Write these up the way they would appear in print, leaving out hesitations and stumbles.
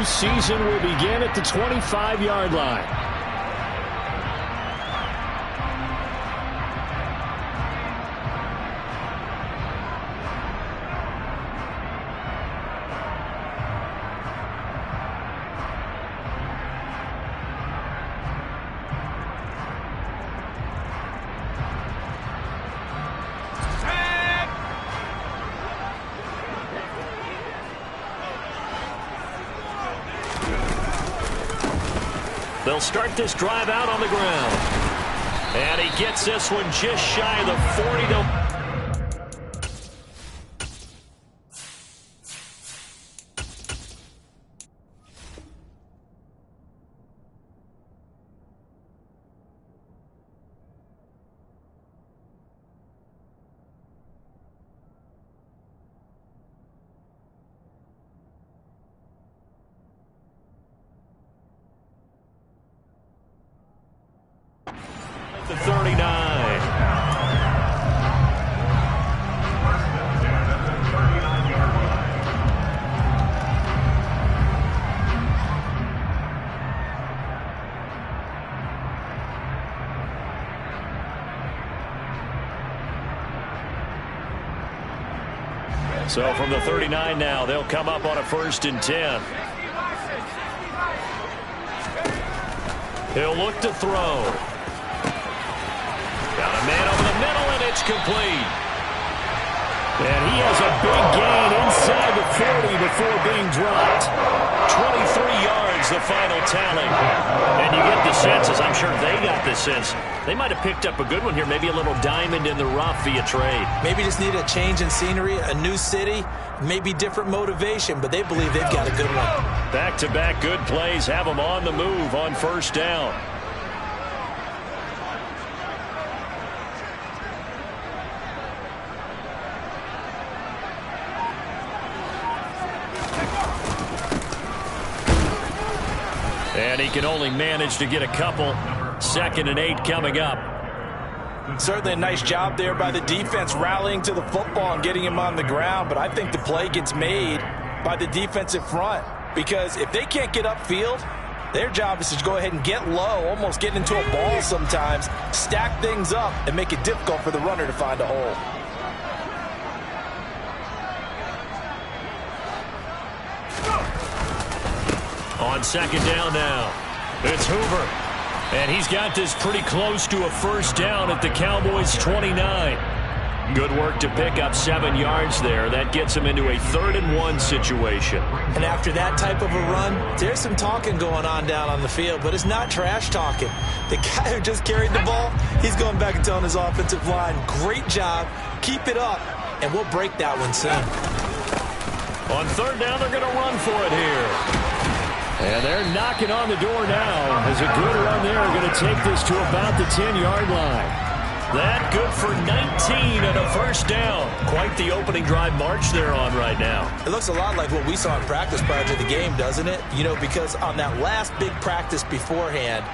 Season will begin at the 25-yard line. They'll start this drive out on the ground. And he gets this one just shy of the 40. The 39. So from the 39 now, they'll come up on a 1st and 10. He'll look to throw. Got a man over the middle, and it's complete. And he has a big gain inside the 40 before being dropped. 23 yards, the final tally. And you get the sense, as I'm sure they got the sense, they might have picked up a good one here, maybe a little diamond in the rough via trade. Maybe just need a change in scenery, a new city, maybe different motivation, but they believe they've got a good one. Back-to-back good plays have them on the move on 1st down. And he can only manage to get a couple. 2nd and 8 coming up. Certainly a nice job there by the defense rallying to the football and getting him on the ground. But I think the play gets made by the defensive front. Because if they can't get upfield, their job is to go ahead and get low, almost get into a ball sometimes, stack things up, and make it difficult for the runner to find a hole. On 2nd down now, it's Hoover. And he's got this pretty close to a 1st down at the Cowboys' 29. Good work to pick up 7 yards there. That gets him into a 3rd and 1 situation. And after that type of a run, there's some talking going on down on the field, but it's not trash talking. The guy who just carried the ball, he's going back and telling his offensive line, great job, keep it up, and we'll break that one soon. On 3rd down, they're going to run for it here. And they're knocking on the door now as a good run there. Going to take this to about the 10-yard line. That good for 19 and a 1st down. Quite the opening drive march they're on right now. It looks a lot like what we saw in practice prior to the game, doesn't it? You know, because on that last big practice beforehand,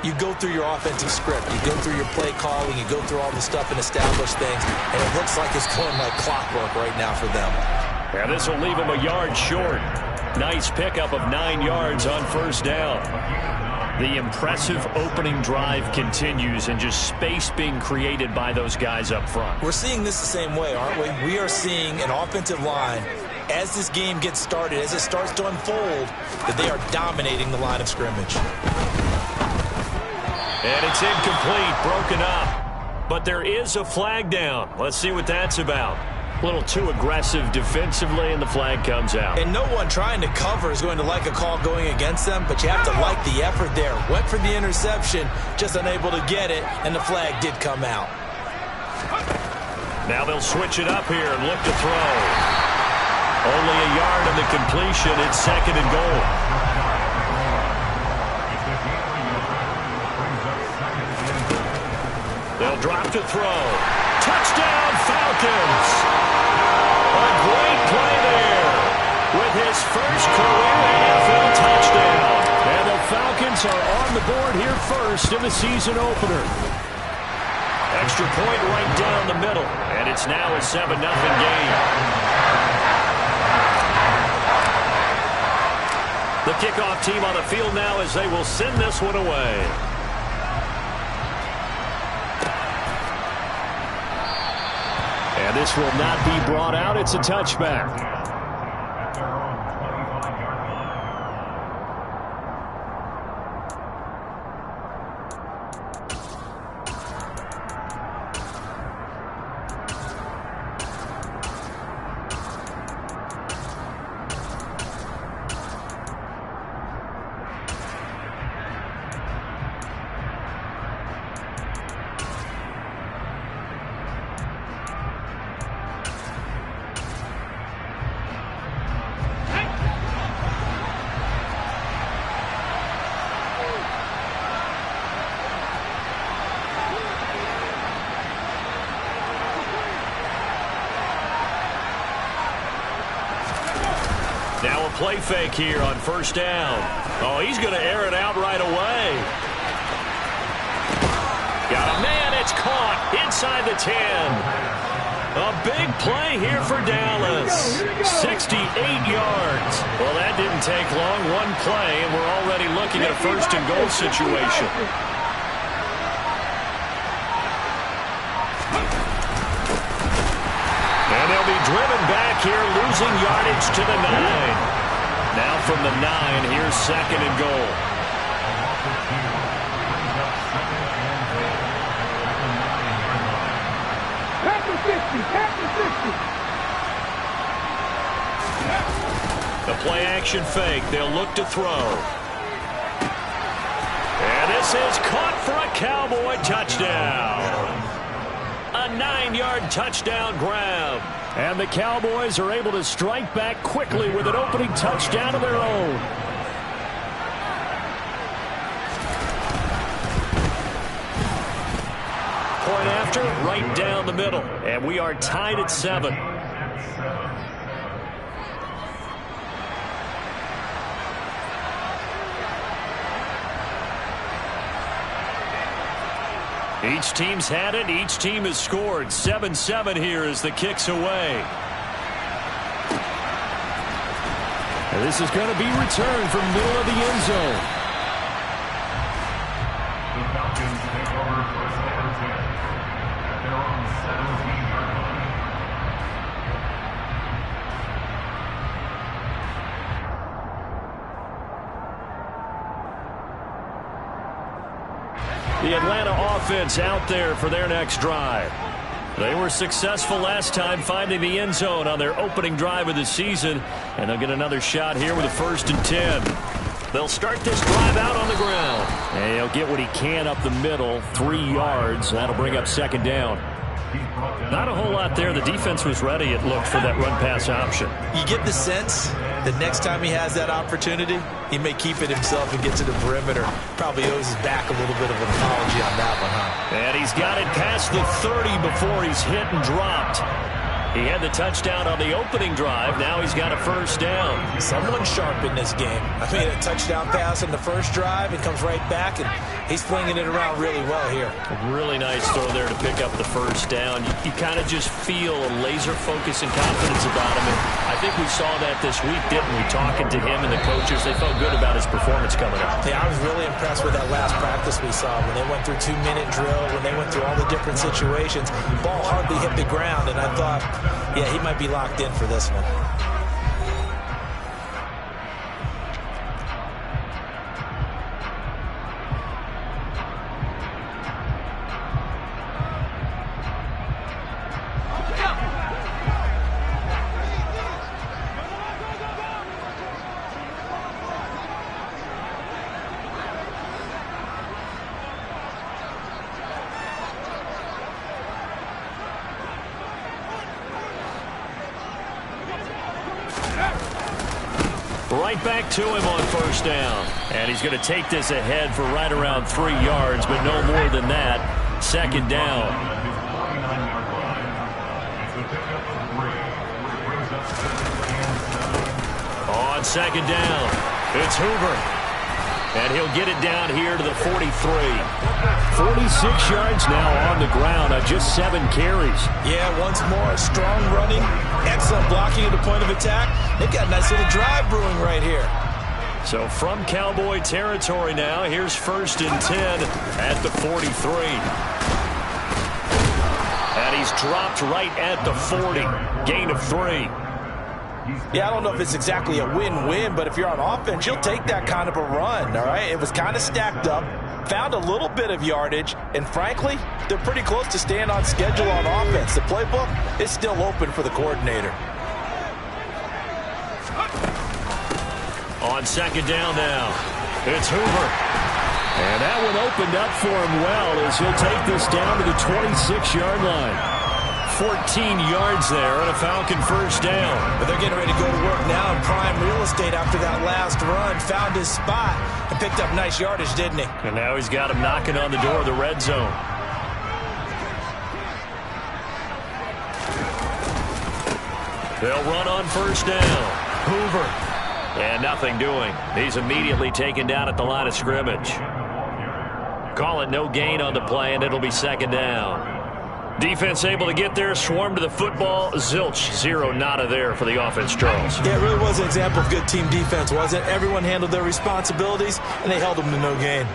you go through your offensive script. You go through your play calling. You go through all the stuff and establish things. And it looks like it's going like clockwork right now for them. And this will leave them a yard short. Nice pickup of 9 yards on 1st down. The impressive opening drive continues and just space being created by those guys up front. We're seeing this the same way, aren't we? We are seeing an offensive line, as this game gets started, as it starts to unfold, that they are dominating the line of scrimmage. And it's incomplete, broken up. But there is a flag down. Let's see what that's about. A little too aggressive defensively, and the flag comes out. And no one trying to cover is going to like a call going against them, but you have to like the effort there. Went for the interception, just unable to get it, and the flag did come out. Now they'll switch it up here and look to throw. Only a yard on the completion. It's 2nd and goal. They'll drop to throw. Touchdown, Falcons! A great play there with his first career NFL touchdown. And the Falcons are on the board here first in the season opener. Extra point right down the middle, and it's now a 7-0 game. The kickoff team on the field now as they will send this one away. And this will not be brought out. It's a touchback. Now a play fake here on first down. Oh, he's going to air it out right away. Got a man. It's caught inside the 10. A big play here for Dallas. 68 yards. Well, that didn't take long. One play, and we're already looking at a first and goal situation. And they'll be driven back here, losing yardage to the 9. Now from the 9, here's second and goal. The play action fake. They'll look to throw. And this is caught for a Cowboy touchdown. A 9-yard touchdown grab. And the Cowboys are able to strike back quickly with an opening touchdown of their own. Point after, right down the middle. And we are tied at 7. Each team's had it. Each team has scored. 7-7 here as the kick's away. And this is going to be returned from middle of the end zone. The Falcons take over first and 10 at their own 17-yard line. The Atlanta offense out there for their next drive. They were successful last time finding the end zone on their opening drive of the season, and they'll get another shot here with a first and 10. They'll start this drive out on the ground. And he'll get what he can up the middle, 3 yards. That'll bring up second down. Not a whole lot there. The defense was ready, it looked, for that run-pass option. You get the sense that next time he has that opportunity, he may keep it himself and get to the perimeter. Probably owes his back a little bit of an apology on that one, huh? And he's got it past the 30 before he's hit and dropped. He had the touchdown on the opening drive. Now he's got a first down. Someone sharp in this game. I mean, a touchdown pass in the first drive. It comes right back, and he's flinging it around really well here. A really nice throw there to pick up the first down. You kind of just feel a laser focus and confidence about him. And I think we saw that this week, didn't we? Talking to him and the coaches, they felt good about his performance coming up. Yeah, I was really impressed with that last practice we saw when they went through 2-minute drill, when they went through all the different situations. Ball hardly hit the ground, and I thought, yeah, he might be locked in for this one. Right back to him on first down. And he's going to take this ahead for right around 3 yards, but no more than that. Second down. On second down, it's Hoover. And he'll get it down here to the 43. 46 yards now on the ground on just 7 carries. Yeah, once more, strong running, excellent blocking at the point of attack. They've got a nice little drive brewing right here. So from Cowboy territory now, here's 1st and 10 at the 43. And he's dropped right at the 40. Gain of 3. Yeah, I don't know if it's exactly a win-win, but if you're on offense, you'll take that kind of a run, all right? It was kind of stacked up, found a little bit of yardage, and frankly, they're pretty close to staying on schedule on offense. The playbook is still open for the coordinator. On 2nd down now, it's Hoover. And that one opened up for him well as he'll take this down to the 26-yard line. 14 yards there and a Falcon 1st down. But they're getting ready to go to work now in prime real estate after that last run. Found his spot and picked up nice yardage, didn't he? And now he's got him knocking on the door of the red zone. They'll run on 1st down. Hoover. And nothing doing. He's immediately taken down at the line of scrimmage. Call it no gain on the play, and it'll be 2nd down. Defense able to get there, swarm to the football. Zilch, 0 nada there for the offense, Charles. Yeah, it really was an example of good team defense, wasn't it? Everyone handled their responsibilities, and they held them to no gain.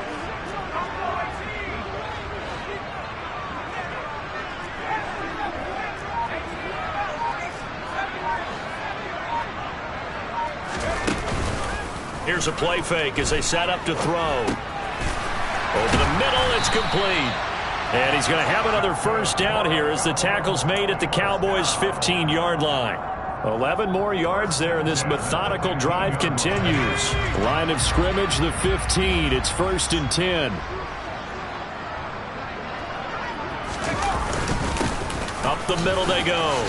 Here's a play fake as they set up to throw. Over the middle, it's complete. And he's going to have another 1st down here as the tackle's made at the Cowboys' 15-yard line. 11 more yards there, and this methodical drive continues. Line of scrimmage, the 15. It's 1st and 10. Up the middle they go.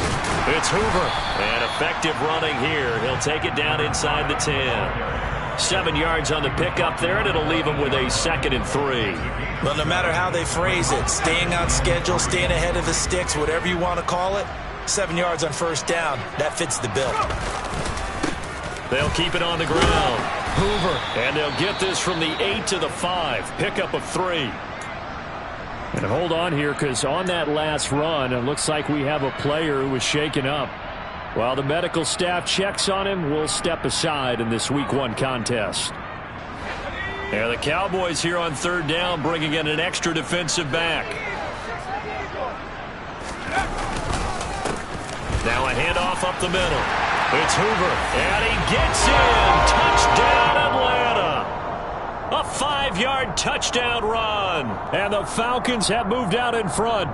It's Hoover. And effective running here. He'll take it down inside the 10. 7 yards on the pickup there, and it'll leave him with a 2nd and 3. Well, no matter how they phrase it, staying on schedule, staying ahead of the sticks, whatever you want to call it, 7 yards on 1st down, that fits the bill. They'll keep it on the ground. Hoover. And they'll get this from the 8 to the 5. Pickup of 3. And hold on here, because on that last run, it looks like we have a player who was shaken up. While the medical staff checks on him, we'll step aside in this Week 1 contest. And the Cowboys here on 3rd down, bringing in an extra defensive back. Now a handoff up the middle. It's Hoover, and he gets in. Touchdown, Atlanta. A 5-yard touchdown run. And the Falcons have moved out in front.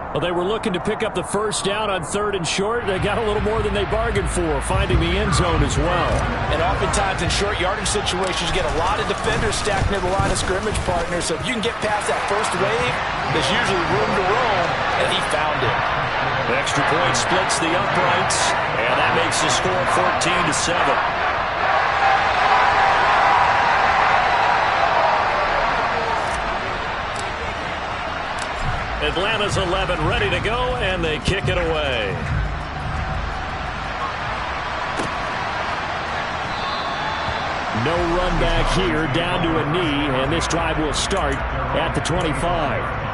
Well, they were looking to pick up the 1st down on 3rd and short. They got a little more than they bargained for, finding the end zone as well. And oftentimes in short yardage situations, you get a lot of defenders stacked near the line of scrimmage partners. So if you can get past that first wave, there's usually room to roam, and he found it. The extra point splits the uprights, and that makes the score 14-7. Atlanta's 11 ready to go, and they kick it away. No run back here, down to a knee, and this drive will start at the 25.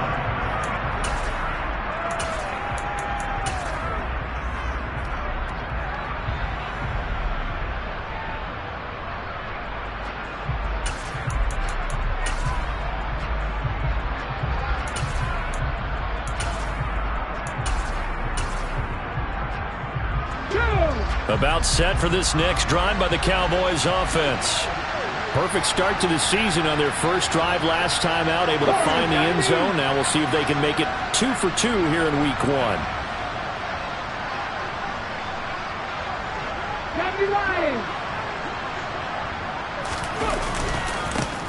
About set for this next drive by the Cowboys offense. Perfect start to the season on their first drive last time out, able to find the end zone. Now we'll see if they can make it 2 for 2 here in Week 1.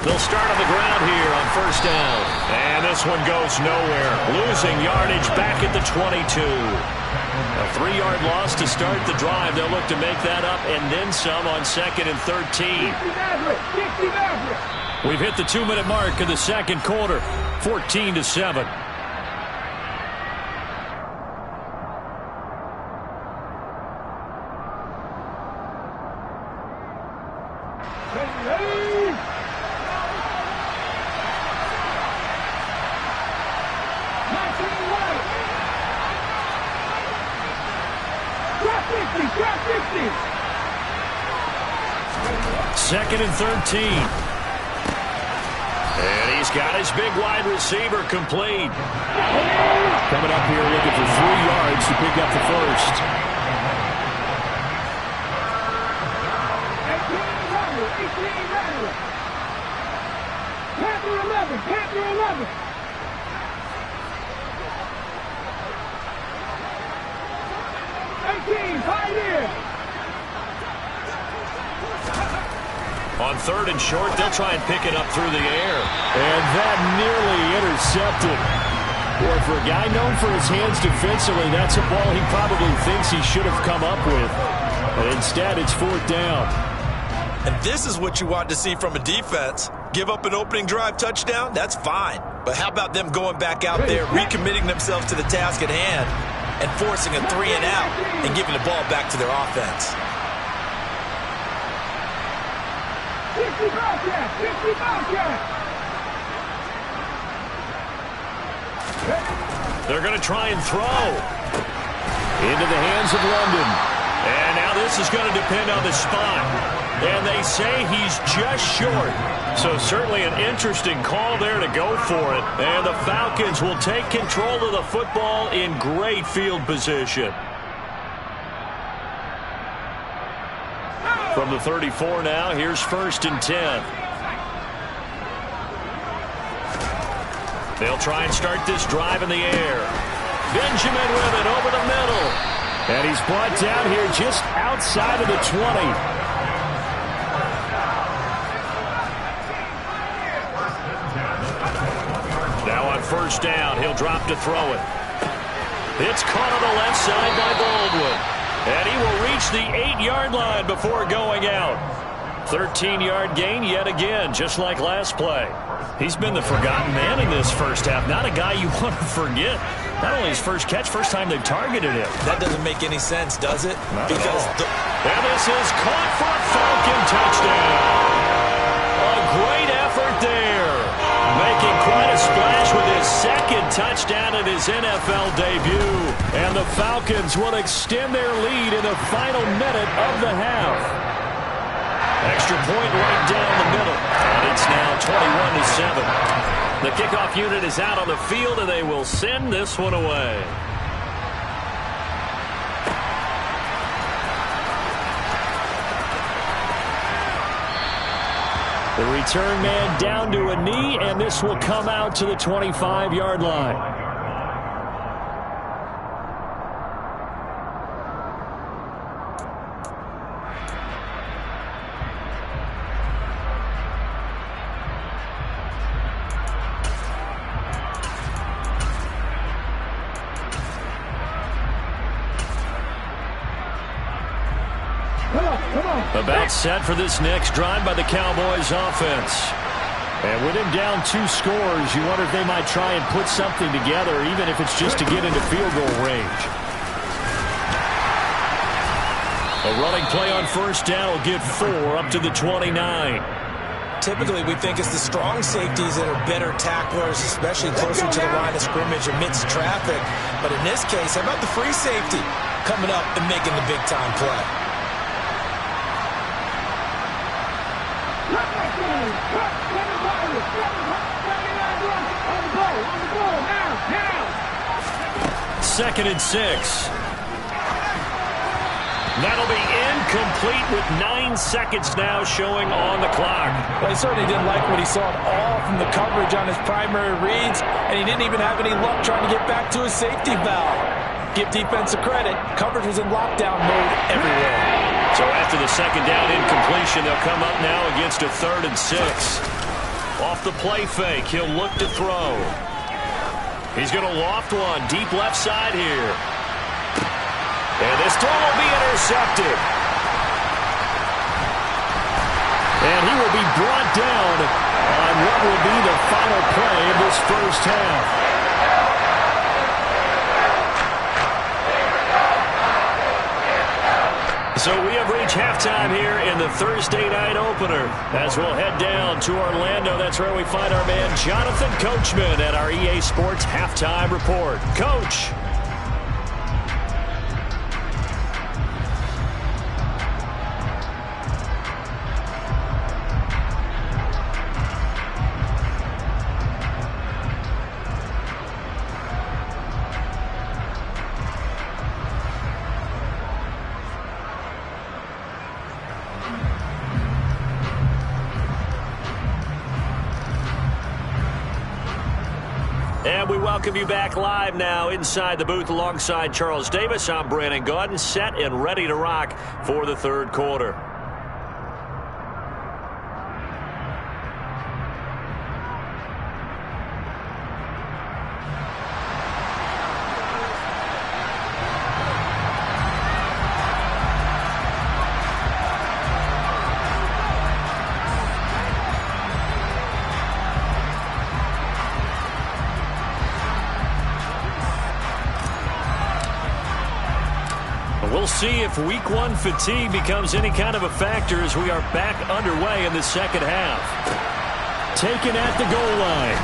They'll start on the ground here on 1st down. And this one goes nowhere. Losing yardage back at the 22. A 3-yard loss to start the drive. They'll look to make that up and then some on 2nd and 13. We've hit the 2-minute mark of the 2nd quarter. 14-7. 2nd and 13. And he's got his big wide receiver complete. Coming up here looking for 3 yards to pick up the first. Panther 11, Panther 11. On 3rd and short, they'll try and pick it up through the air. And that nearly intercepted. Boy, for a guy known for his hands defensively, that's a ball he probably thinks he should have come up with. But instead, it's 4th down. And this is what you want to see from a defense. Give up an opening drive touchdown, that's fine. But how about them going back out there, recommitting themselves to the task at hand, and forcing a 3 and out and giving the ball back to their offense? 50 Bobcat, 50 Bobcat. They're going to try and throw. Into the hands of London. And now this is going to depend on the spot. And they say he's just short. So certainly an interesting call there to go for it. And the Falcons will take control of the football in great field position. From the 34 now, here's 1st and 10. They'll try and start this drive in the air. Benjamin with it over the middle. And he's brought down here just outside of the 20. Now on 1st down, he'll drop to throw it. It's caught on the left side by Baldwin. And he will reach the 8-yard line before going out. 13-yard gain yet again, just like last play. He's been the forgotten man in this first half. Not a guy you want to forget. Not only his first catch, first time they've targeted him. That doesn't make any sense, does it? Not because and this is caught for a Falcon touchdown. A great effort there. Making quite a splash with his 2nd touchdown in his NFL debut. And the Falcons will extend their lead in the final minute of the half. Extra point right down the middle. And it's now 21-7. The kickoff unit is out on the field, and they will send this one away. The return man down to a knee, and this will come out to the 25-yard line. About set for this next drive by the Cowboys offense. And with him down 2 scores, you wonder if they might try and put something together, even if it's just to get into field goal range. A running play on 1st down will get 4 up to the 29. Typically, we think it's the strong safeties that are better tacklers, especially closer to the line of scrimmage amidst traffic. But in this case, how about the free safety coming up and making the big-time play? Second and 6. That'll be incomplete with 9 seconds now showing on the clock. Well, he certainly didn't like what he saw at all from the coverage on his primary reads, and he didn't even have any luck trying to get back to his safety valve. Give defensive credit. Coverage was in lockdown mode everywhere. So after the 2nd down incompletion, they'll come up now against a 3rd and 6. Off the play fake, he'll look to throw. He's going to loft one deep left side here. And this throw will be intercepted. And he will be brought down on what will be the final play of this first half. So we have reached halftime here in the Thursday night opener. As we'll head down to Orlando, that's where we find our man Jonathan Coachman at our EA Sports Halftime Report. Coach. And we welcome you back live now inside the booth alongside Charles Davis. I'm Brandon Gaudin, set and ready to rock for the third quarter. We'll see if week one fatigue becomes any kind of a factor as we are back underway in the second half. Taken at the goal line.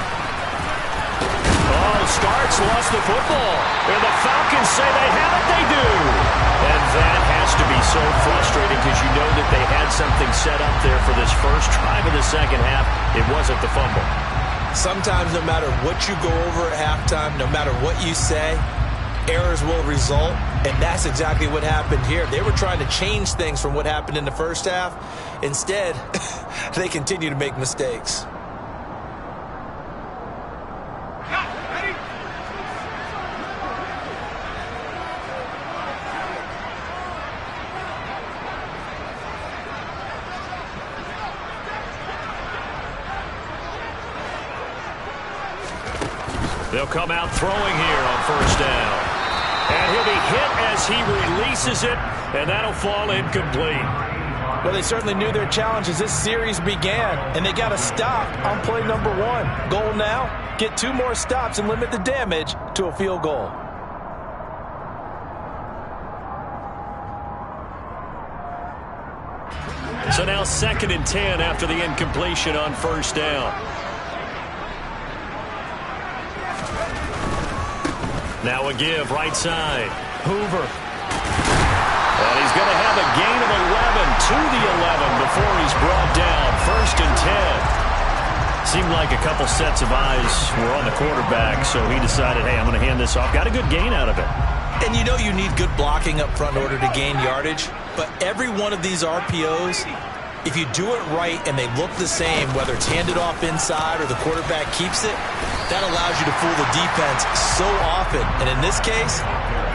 Oh, Starks lost the football. And the Falcons say they have it. They do. And that has to be so frustrating because you know that they had something set up there for this first drive of the second half. It wasn't the fumble. Sometimes no matter what you go over at halftime, no matter what you say, errors will result, and that's exactly what happened here. They were trying to change things from what happened in the first half. Instead, they continue to make mistakes. They'll come out throwing here on first down. And he'll be hit as he releases it, and that'll fall incomplete. Well, they certainly knew their challenge as this series began, and they got to stop on play number one. Goal now, get 2 more stops and limit the damage to a field goal. So now 2nd and 10 after the incompletion on first down. Now a give right side. Hoover. And he's going to have a gain of 11 to the 11 before he's brought down. 1st and 10. Seemed like a couple sets of eyes were on the quarterback, so he decided, hey, I'm going to hand this off. Got a good gain out of it. And you know you need good blocking up front in order to gain yardage, but every one of these RPOs, if you do it right and they look the same, whether it's handed off inside or the quarterback keeps it, that allows you to fool the defense so often. And in this case,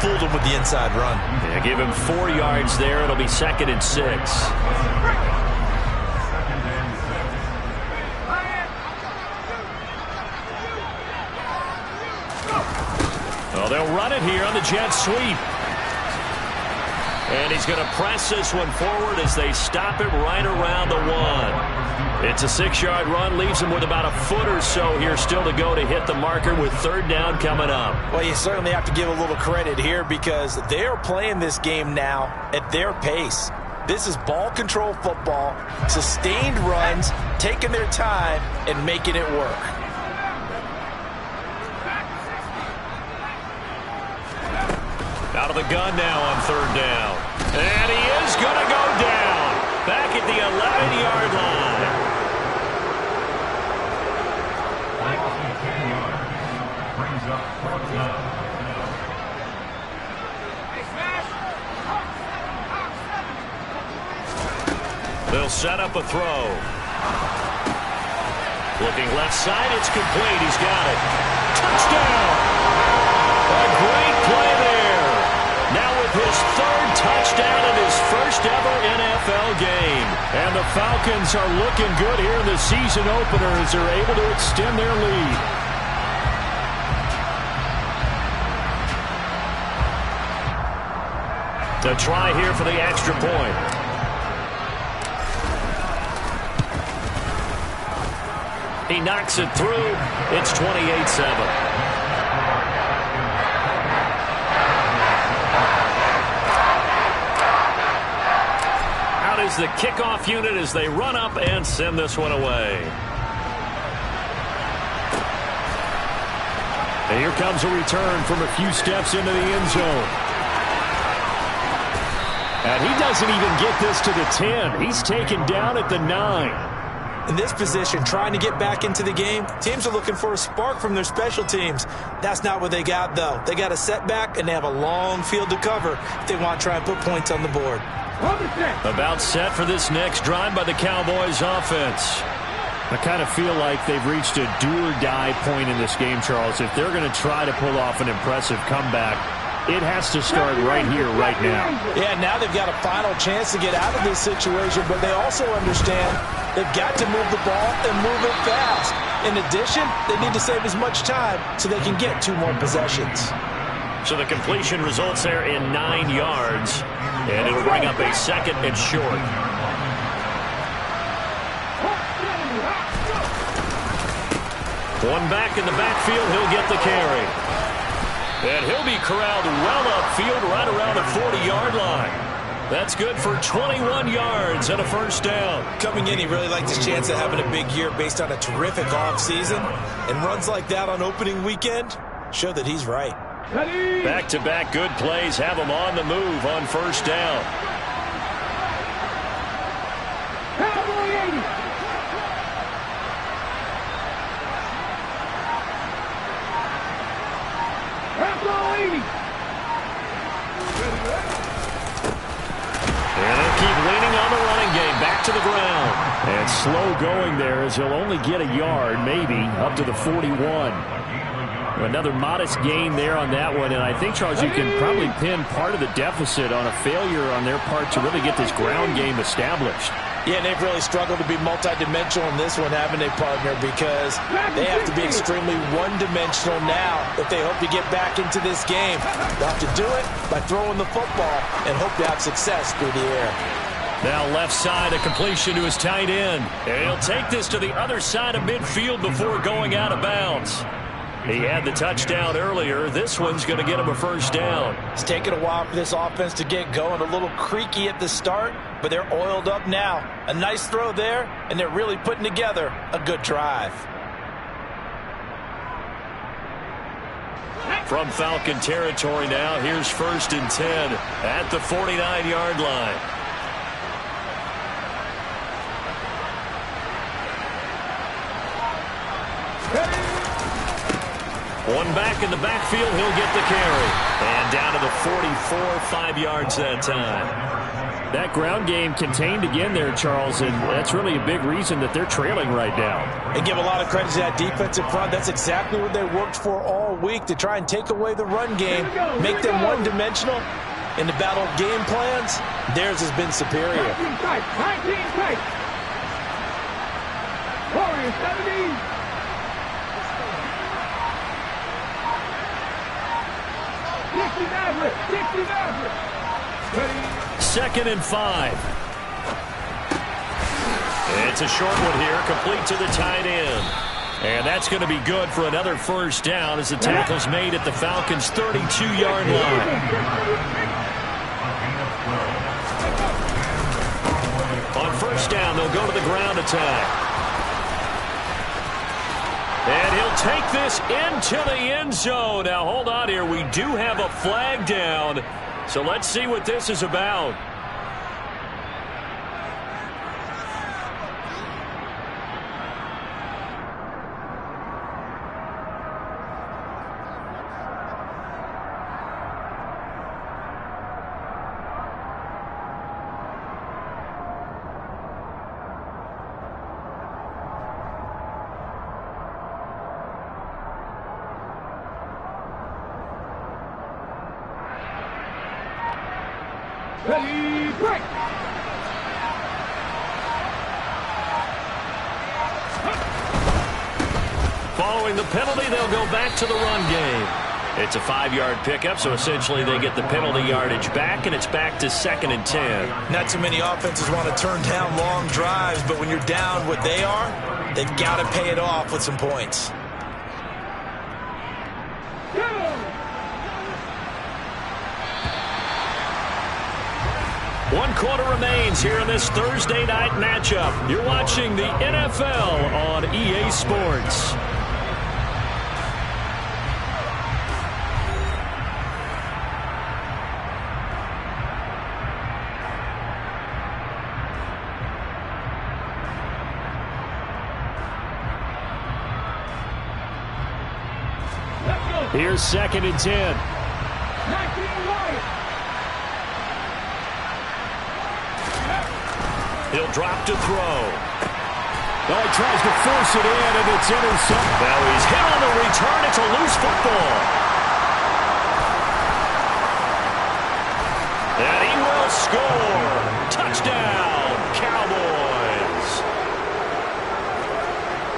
fooled them with the inside run. Yeah, give him 4 yards there. It'll be 2nd and 6. Well, they'll run it here on the jet sweep. And he's going to press this one forward as they stop it right around the 1. It's a 6-yard run, leaves him with about a foot or so here still to go to hit the marker with 3rd down coming up. Well, you certainly have to give a little credit here because they are playing this game now at their pace. This is ball control football, sustained runs, taking their time and making it work. Out of the gun now on 3rd down. And he is going to go down. Back at the 11-yard line. Brings up 4th down. They'll set up a throw. Looking left side, it's complete. He's got it. Touchdown! A great play there. Now with his 3rd touchdown in his first ever NFL game. And the Falcons are looking good here in the season opener as they're able to extend their lead. To try here for the extra point. He knocks it through. It's 28-7. Is the kickoff unit as they run up and send this one away. And here comes a return from a few steps into the end zone. And he doesn't even get this to the 10. He's taken down at the 9. In this position, trying to get back into the game, teams are looking for a spark from their special teams. That's not what they got, though. They got a setback, and they have a long field to cover if they want to try and put points on the board. About set for this next drive by the Cowboys offense. I kind of feel like they've reached a do-or-die point in this game, Charles. If they're going to try to pull off an impressive comeback, it has to start right here, right now. Yeah, now they've got a final chance to get out of this situation, but they also understand they've got to move the ball and move it fast. In addition, they need to save as much time so they can get 2 more possessions. So the completion results there in 9 yards, and it'll bring up a 2nd and short. One back in the backfield, he'll get the carry. And he'll be corralled well upfield right around the 40-yard line. That's good for 21 yards and a first down. Coming in, he really liked his chance of having a big year based on a terrific offseason. And runs like that on opening weekend show that he's right. Back-to-back good plays have him on the move on first down. And they'll keep leaning on the running game. Back to the ground. And slow going there as he'll only get a yard, maybe, up to the 41. Another modest gain there on that one. And I think, Charles, you can probably pin part of the deficit on a failure on their part to really get this ground game established. Yeah, and they've really struggled to be multidimensional in this one, haven't they, partner? Because they have to be extremely one-dimensional now if they hope to get back into this game. They'll have to do it by throwing the football and hope to have success through the air. Now left side, a completion to his tight end. And he'll take this to the other side of midfield before going out of bounds. He had the touchdown earlier. This one's going to get him a first down. It's taken a while for this offense to get going. A little creaky at the start, but they're oiled up now. A nice throw there, and they're really putting together a good drive. From Falcon territory now, here's 1st and 10 at the 49-yard line. One back in the backfield, he'll get the carry. And down to the 44, 5 yards that time. That ground game contained again there, Charles, and that's really a big reason that they're trailing right now. And give a lot of credit to that defensive front. That's exactly what they worked for all week, to try and take away the run game, make them one-dimensional. In the battle of game plans, theirs has been superior. 19 tight. Warriors 17. 2nd and 5. It's a short one here, complete to the tight end. And that's going to be good for another first down as the tackle's made at the Falcons' 32-yard line. On first down, they'll go to the ground attack. And he'll take this into the end zone. Now, hold on here. We do have a flag down. So let's see what this is about. Ready, break! Following the penalty, they'll go back to the run game. It's a 5-yard pickup, so essentially they get the penalty yardage back, and it's back to 2nd and 10. Not too many offenses want to turn down long drives, but when you're down what they are, they've got to pay it off with some points. One quarter remains here in this Thursday night matchup. You're watching the NFL on EA Sports. Here's 2nd and 10. 19 Warriors. He'll drop to throw. Oh, he tries to force it in, and it's intercepted. Now he's hit on the return. It's a loose football. And he will score. Touchdown, Cowboys.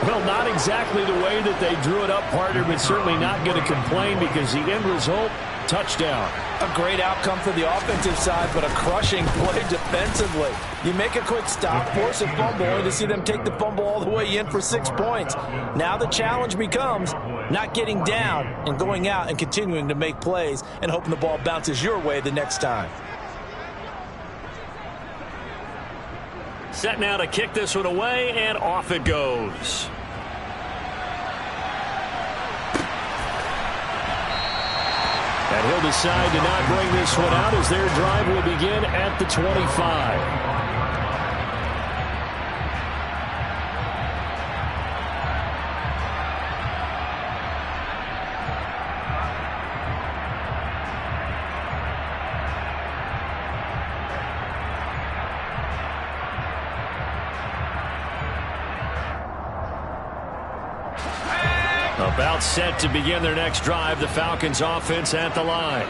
Well, not exactly the way that they drew it up, partner, but certainly not going to complain because the end result, touchdown. A great outcome for the offensive side, but a crushing play defensively. You make a quick stop, force a fumble, and to see them take the fumble all the way in for 6 points. Now the challenge becomes not getting down and going out and continuing to make plays and hoping the ball bounces your way the next time. Set now to kick this one away, and off it goes. And he'll decide to not bring this one out as their drive will begin at the 25. About set to begin their next drive, the Falcons offense at the line.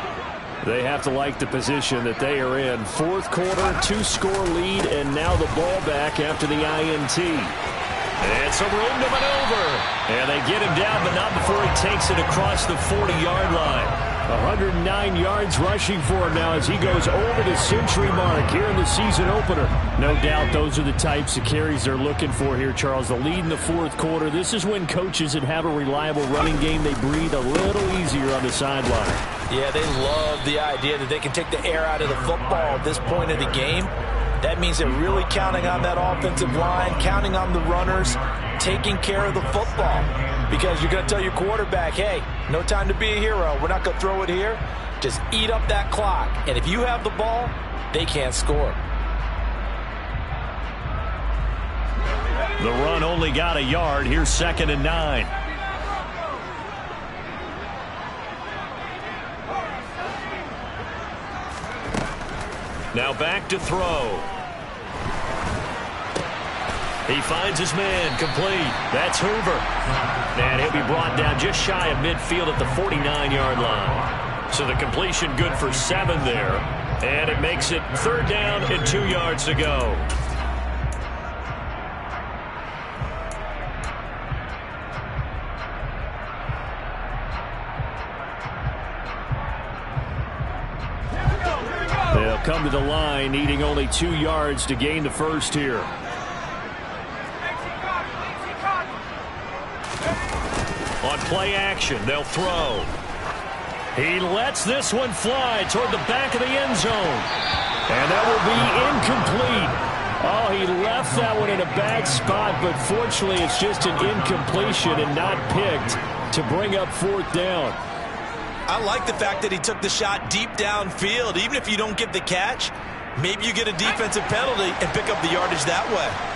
They have to like the position that they are in. Fourth quarter, 2-score lead, and now the ball back after the INT. And some room to maneuver. And they get him down, but not before he takes it across the 40-yard line. 109 yards rushing for him now as he goes over the century mark here in the season opener. No doubt those are the types of carries they're looking for here, Charles. The lead in the fourth quarter. This is when coaches that have a reliable running game, they breathe a little easier on the sideline. Yeah, they love the idea that they can take the air out of the football at this point of the game. That means they're really counting on that offensive line, counting on the runners, taking care of the football. Because you're going to tell your quarterback, hey, no time to be a hero. We're not going to throw it here. Just eat up that clock. And if you have the ball, they can't score. The run only got a yard. Here's 2nd and 9. Now back to throw. He finds his man, complete. That's Hoover. And he'll be brought down just shy of midfield at the 49-yard line. So the completion good for 7 there. And it makes it 3rd down and 2 yards to go. They'll come to the line, needing only 2 yards to gain the first here. On play action, they'll throw. He lets this one fly toward the back of the end zone. And that will be incomplete. Oh, he left that one in a bad spot, but fortunately it's just an incompletion and not picked to bring up 4th down. I like the fact that he took the shot deep downfield. Even if you don't get the catch, maybe you get a defensive penalty and pick up the yardage that way.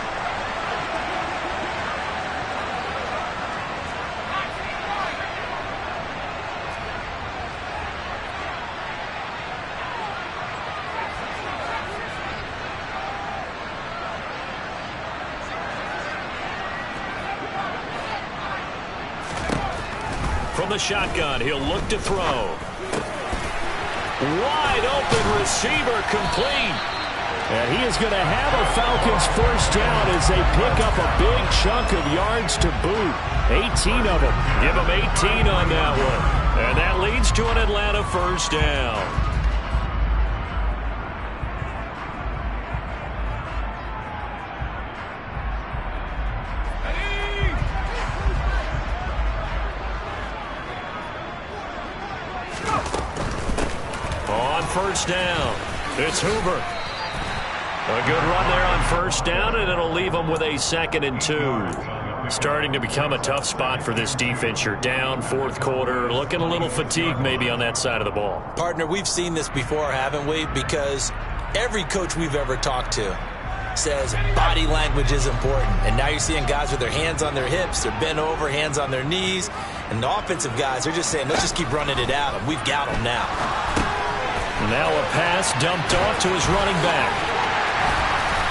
From the shotgun, he'll look to throw. Wide open receiver, complete. And he is going to have a Falcons first down as they pick up a big chunk of yards to boot. 18 of them. Give them 18 on that one. And that leads to an Atlanta first down. First down. It's Hoover. A good run there on first down, and it'll leave them with a 2nd and 2. Starting to become a tough spot for this defense. You're down, fourth quarter, looking a little fatigued maybe on that side of the ball. Partner, we've seen this before, haven't we? Because every coach we've ever talked to says body language is important. And now you're seeing guys with their hands on their hips, they're bent over, hands on their knees. And the offensive guys, they're just saying, let's just keep running it out, and we've got them now. Now a pass dumped off to his running back.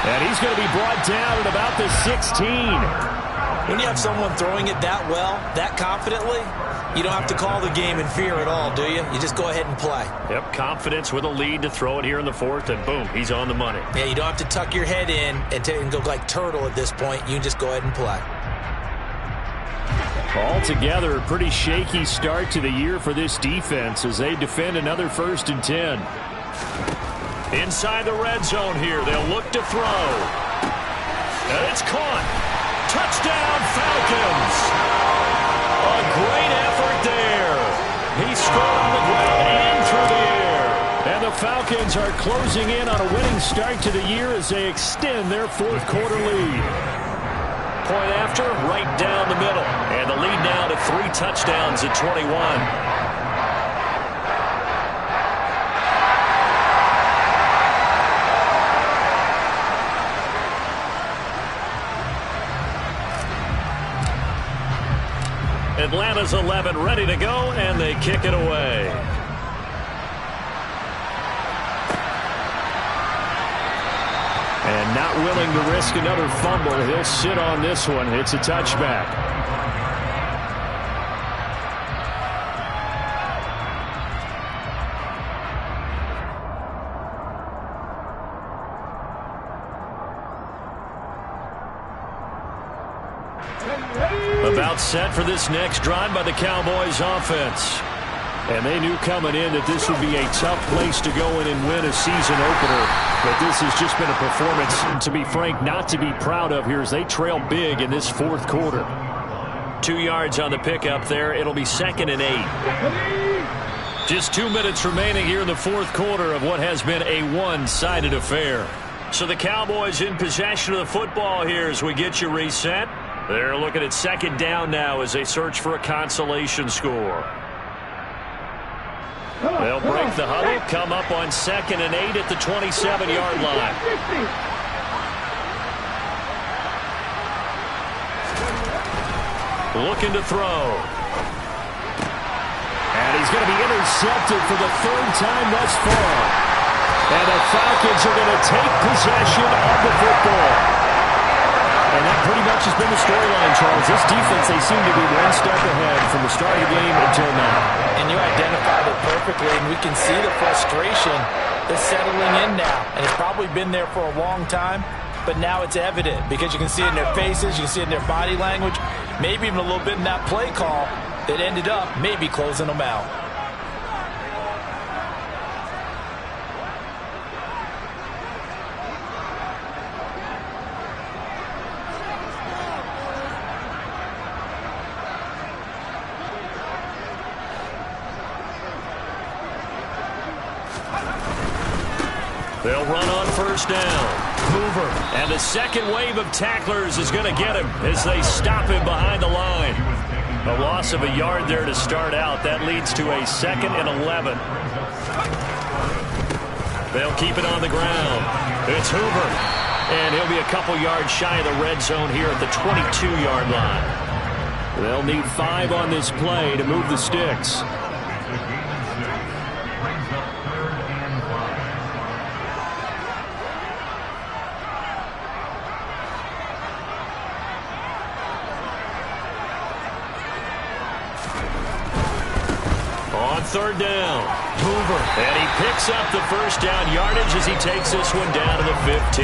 And he's going to be brought down at about the 16. When you have someone throwing it that well, that confidently, you don't have to call the game in fear at all, do you? You just go ahead and play. Yep, confidence with a lead to throw it here in the fourth, and boom, he's on the money. Yeah, you don't have to tuck your head in and go like turtle at this point. You can just go ahead and play. Altogether, a pretty shaky start to the year for this defense as they defend another 1st and 10. Inside the red zone here, they'll look to throw. And it's caught. Touchdown, Falcons. A great effort there. He scored on the ground and through the air. And the Falcons are closing in on a winning start to the year as they extend their 4th quarter lead. Point after, right down the middle. And the lead now to 3 touchdowns at 21. Atlanta's 11 ready to go, and they kick it away. And not willing to risk another fumble. He'll sit on this one. It's a touchback. About set for this next drive by the Cowboys offense. And they knew coming in that this would be a tough place to go in and win a season opener. But this has just been a performance, to be frank, not to be proud of here as they trail big in this 4th quarter. 2 yards on the pickup there. It'll be 2nd and 8. Just 2 minutes remaining here in the 4th quarter of what has been a one-sided affair. So the Cowboys in possession of the football here as we get you reset. They're looking at 2nd down now as they search for a consolation score. They'll break the huddle, come up on 2nd and 8 at the 27-yard line. Looking to throw. And he's going to be intercepted for the 3rd time thus far. And the Falcons are going to take possession of the football. And that pretty much has been the storyline, Charles. This defense, they seem to be one step ahead from the start of the game until now. And you identified it perfectly, and we can see the frustration that's settling in now. And it's probably been there for a long time, but now it's evident because you can see it in their faces, you can see it in their body language, maybe even a little bit in that play call that ended up maybe closing them out. They'll run on 1st down. Hoover. And the 2nd wave of tacklers is going to get him as they stop him behind the line. A loss of a yard there to start out. That leads to a 2nd and 11. They'll keep it on the ground. It's Hoover. And he'll be a couple yards shy of the red zone here at the 22-yard line. They'll need 5 on this play to move the sticks. On 3rd down, Hoover. And he picks up the 1st down yardage as he takes this one down to the 15.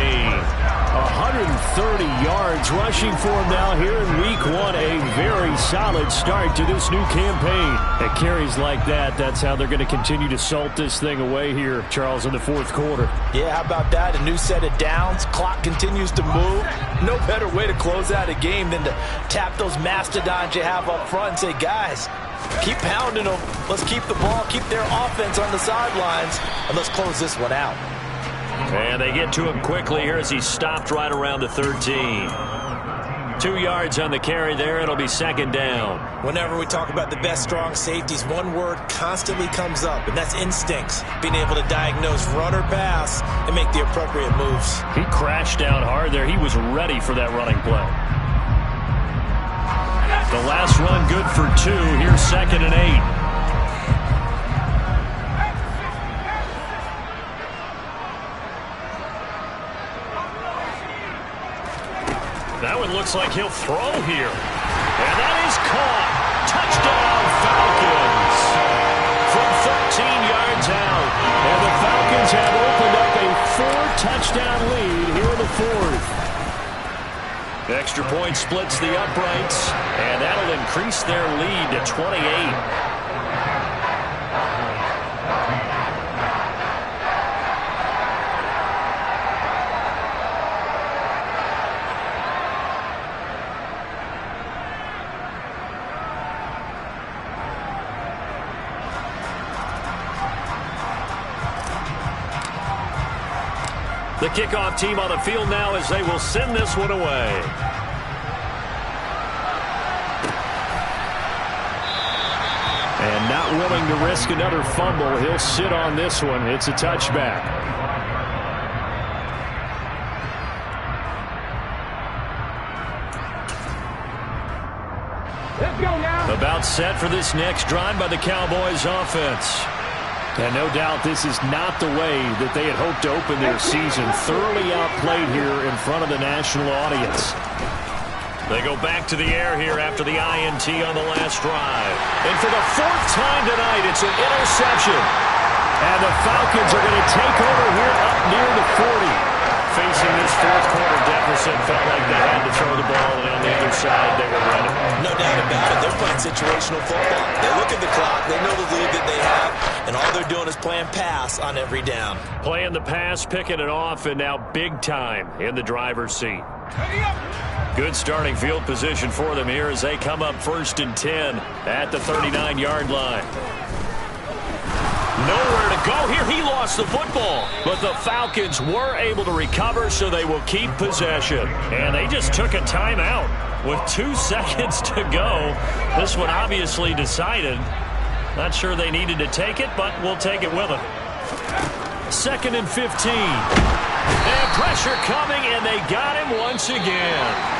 130 yards rushing for him now here in week 1. A very solid start to this new campaign. At carries like that, that's how they're going to continue to salt this thing away here, Charles, in the 4th quarter. Yeah, how about that? A new set of downs. Clock continues to move. No better way to close out a game than to tap those mastodons you have up front and say, guys, keep pounding them. Let's keep the ball, keep their offense on the sidelines, and let's close this one out. And they get to him quickly here as he stopped right around the 13. 2 yards on the carry there. It'll be 2nd down. Whenever we talk about the best strong safeties, one word constantly comes up, and that's instincts. Being able to diagnose run or pass and make the appropriate moves. He crashed down hard there. He was ready for that running play. The last run good for 2. Here's 2nd and 8. looks like he'll throw here. And that is caught. Touchdown, Falcons. From 13 yards out. And the Falcons have opened up a 4-touchdown lead here in the fourth. Extra point splits the uprights, and that'll increase their lead to 28. The kickoff team on the field now as they will send this one away. And not willing to risk another fumble, he'll sit on this one. It's a touchback. Let's go now. About set for this next drive by the Cowboys offense. And no doubt this is not the way that they had hoped to open their season. Thoroughly outplayed here in front of the national audience. They go back to the air here after the INT on the last drive. And for the 4th time tonight, it's an interception. And the Falcons are going to take over here up near the 40. Facing this fourth-quarter deficit, felt like they had to throw the ball, and on the other side, they were running. No doubt about it. They're playing situational football. They look at the clock. They know the lead that they have, and all they're doing is playing pass on every down. Playing the pass, picking it off, and now big time in the driver's seat. Good starting field position for them here as they come up 1st and 10 at the 39-yard line. Nowhere to go here. He lost the football. But the Falcons were able to recover, so they will keep possession. And they just took a timeout with 2 seconds to go. This one obviously decided. Not sure they needed to take it, but we'll take it with them. 2nd and 15. And pressure coming, and they got him once again.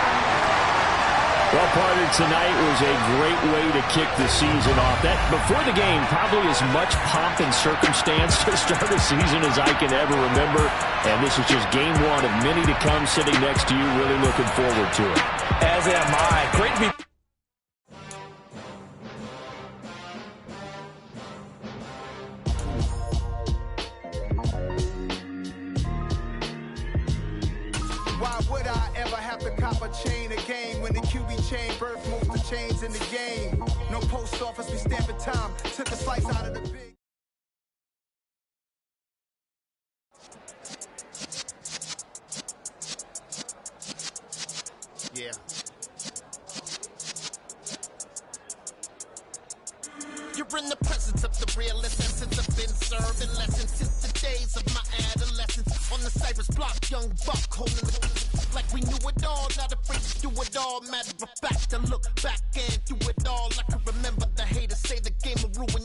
Well, partner, tonight was a great way to kick the season off. That, before the game, probably as much pomp and circumstance to start a season as I can ever remember. And this is just game 1 of many to come sitting next to you. Really looking forward to it. As am I. Great to be... Why would I ever have to cop a chain again when the QB chain birth most of the chains in the game? No post office, we stamping time. Took a slice out of the big. Yeah. You're in the presence of the real essence have been served in lessons since the days of my adolescence. On the Cypress block, young buck holding the like we knew it all, not afraid to do it all. Matter of fact, to look back and do it all. I can remember the haters say the game will ruin